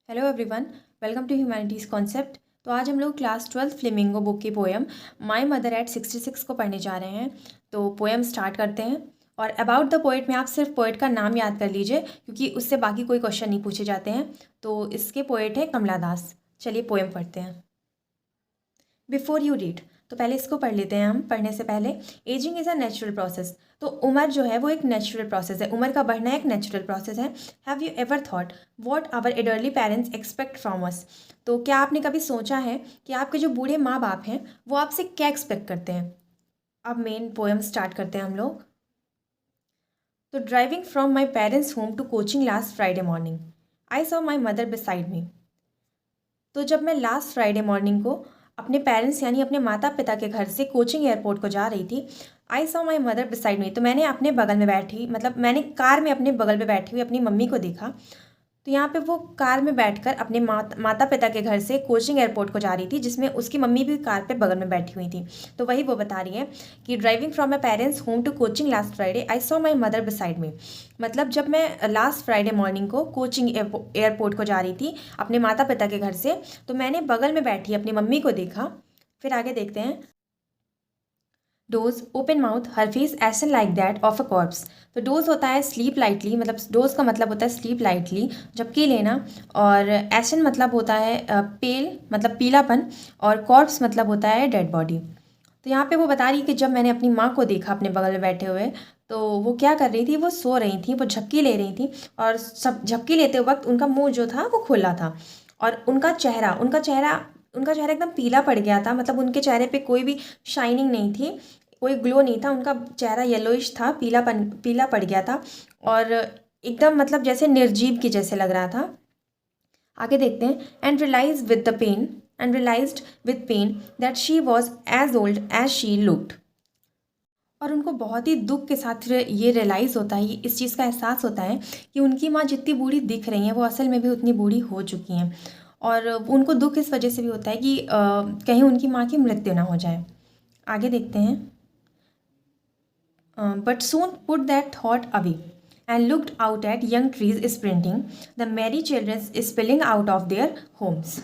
Hello everyone, welcome to humanities concept. तो आज हम लोग क्लास 12 फ्लेमिंगो बुक की पोएम माई मदर एट 66 को पढ़ने जा रहे हैं। तो पोएम स्टार्ट करते हैं। और अबाउट द पोएट में आप सिर्फ पोएट का नाम याद कर लीजिए, क्योंकि उससे बाकी कोई क्वेश्चन नहीं पूछे जाते हैं। तो इसके पोएट है कमला दास। चलिए पोएम पढ़ते हैं। बिफोर यू रीड, तो पहले इसको पढ़ लेते हैं हम। पढ़ने से पहले, ageing is a natural process. तो उम्र जो है वो एक नेचुरल प्रोसेस है। उम्र का बढ़ना एक नेचुरल प्रोसेस है। Have you ever thought what our elderly parents expect from us. तो क्या आपने कभी सोचा है कि आपके जो बूढ़े माँ बाप हैं वो आपसे क्या एक्सपेक्ट करते हैं। अब मेन पोएम स्टार्ट करते हैं हम लोग। तो driving from my parents home to coaching last Friday morning, I saw my mother beside me. तो जब मैं लास्ट फ्राइडे मॉर्निंग को अपने पेरेंट्स यानी अपने माता पिता के घर से कोचिंग एयरपोर्ट को जा रही थी, आई saw my mother beside me, तो मैंने अपने बगल में बैठी, मतलब मैंने कार में अपने बगल में बैठी हुई अपनी मम्मी को देखा। तो यहाँ पे वो कार में बैठकर अपने माता पिता के घर से कोचिंग एयरपोर्ट को जा रही थी, जिसमें उसकी मम्मी भी कार पे बगल में बैठी हुई थी। तो वही वो बता रही है कि driving from my parents home to coaching last Friday, I saw my mother beside me. मतलब जब मैं लास्ट फ्राइडे मॉर्निंग को कोचिंग एयरपोर्ट को जा रही थी अपने माता पिता के घर से, तो मैंने बगल में बैठी अपनी मम्मी को देखा। फिर आगे देखते हैं। Dose open mouth her face essence like that of a corps. तो डोज होता है स्लीप लाइटली, मतलब डोज का मतलब होता है स्लीप लाइटली, झपकी लेना। और एसन मतलब होता है पेल, मतलब पीलापन। और कॉर्प्स मतलब होता है डेड बॉडी। तो यहाँ पे वो बता रही कि जब मैंने अपनी माँ को देखा अपने बगल में बैठे हुए, तो वो क्या कर रही थी, वो सो रही थी, वो झपकी ले रही थी। और सब झपकी लेते वक्त उनका मुंह जो था वो खुला था। और उनका चेहरा एकदम पीला पड़ गया था। मतलब उनके चेहरे पे कोई भी शाइनिंग नहीं थी, कोई ग्लो नहीं था। उनका चेहरा येलोइश था, पीला पड़ गया था। और एकदम मतलब जैसे निर्जीव की जैसे लग रहा था। आगे देखते हैं। And realized with pain that she was as old as she looked. और उनको बहुत ही दुख के साथ ये रियलाइज़ होता है, इस चीज़ का एहसास होता है कि उनकी माँ जितनी बूढ़ी दिख रही हैं वो असल में भी उतनी बूढ़ी हो चुकी हैं। और उनको दुख इस वजह से भी होता है कि कहीं उनकी माँ की मृत्यु ना हो जाए। आगे देखते हैं। But soon put that thought away and looked out at young trees sprinting, the merry children spilling out of their homes.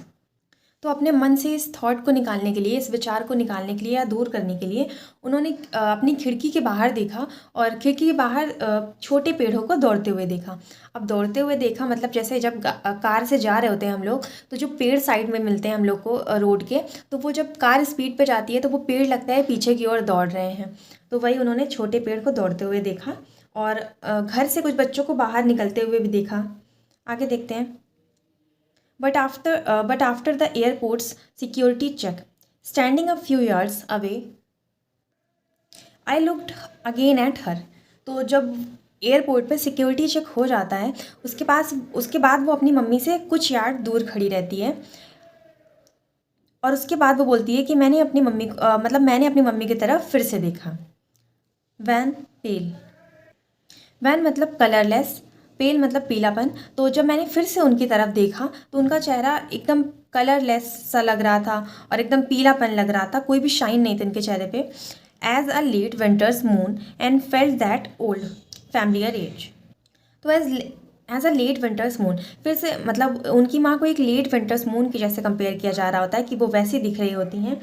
तो अपने मन से इस थॉट को निकालने के लिए, इस विचार को निकालने के लिए या दूर करने के लिए उन्होंने अपनी खिड़की के बाहर देखा। और खिड़की के बाहर छोटे पेड़ों को दौड़ते हुए देखा। अब दौड़ते हुए देखा मतलब जैसे जब कार से जा रहे होते हैं हम लोग, तो जो पेड़ साइड में मिलते हैं हम लोग को रोड के, तो वो जब कार स्पीड पे जाती है तो वो पेड़ लगता है पीछे की ओर दौड़ रहे हैं। तो वही उन्होंने छोटे पेड़ को दौड़ते हुए देखा। और घर से कुछ बच्चों को बाहर निकलते हुए भी देखा। आगे देखते हैं। But after the airport's security check, standing a few yards away, I looked again at her. तो जब एयरपोर्ट पे सिक्योरिटी चेक हो जाता है, उसके बाद वो अपनी मम्मी से कुछ यार्ड दूर खड़ी रहती है। और उसके बाद वो बोलती है कि मैंने अपनी मम्मी की तरफ फिर से देखा। वैन पेल, वैन मतलब कलरलेस, पेल मतलब पीलापन। तो जब मैंने फिर से उनकी तरफ देखा तो उनका चेहरा एकदम कलरलेस सा लग रहा था और एकदम पीलापन लग रहा था, कोई भी शाइन नहीं थी उनके चेहरे पे। As a late winter's moon and felt that old familiar age. तो as a late winter's moon, फिर से मतलब उनकी माँ को एक लेट विंटर्स मून के जैसे कंपेयर किया जा रहा होता है कि वो वैसी दिख रही होती हैं।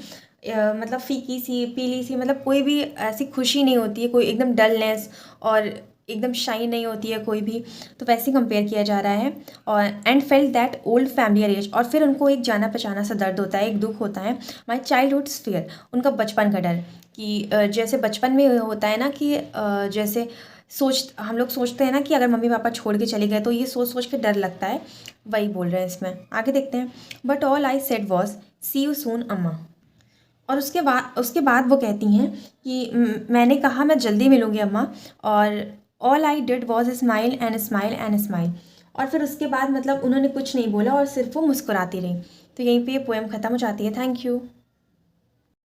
मतलब फीकी सी, पीली सी, मतलब कोई भी ऐसी खुशी नहीं होती है, कोई एकदम डलनेस और एकदम शाइन नहीं होती है कोई भी। तो वैसे कंपेयर किया जा रहा है। और and felt that old familiar ache, और फिर उनको एक जाना पहचाना सा दर्द होता है, एक दुख होता है। माई चाइल्डहुड फियर, उनका बचपन का डर, कि जैसे बचपन में होता है ना कि जैसे हम लोग सोचते हैं ना कि अगर मम्मी पापा छोड़ के चले गए, तो ये सोच सोच के डर लगता है। वही बोल रहे हैं इसमें। आगे देखते हैं। But all I said was see you soon Amma. और उसके बाद वो कहती हैं कि मैंने कहा मैं जल्दी मिलूँगी अम्मा। और all I did was smile and smile and smile. और फिर उसके बाद मतलब उन्होंने कुछ नहीं बोला और सिर्फ वो मुस्कुराती रही। तो यहीं पे ये पोएम ख़त्म हो जाती है। Thank you.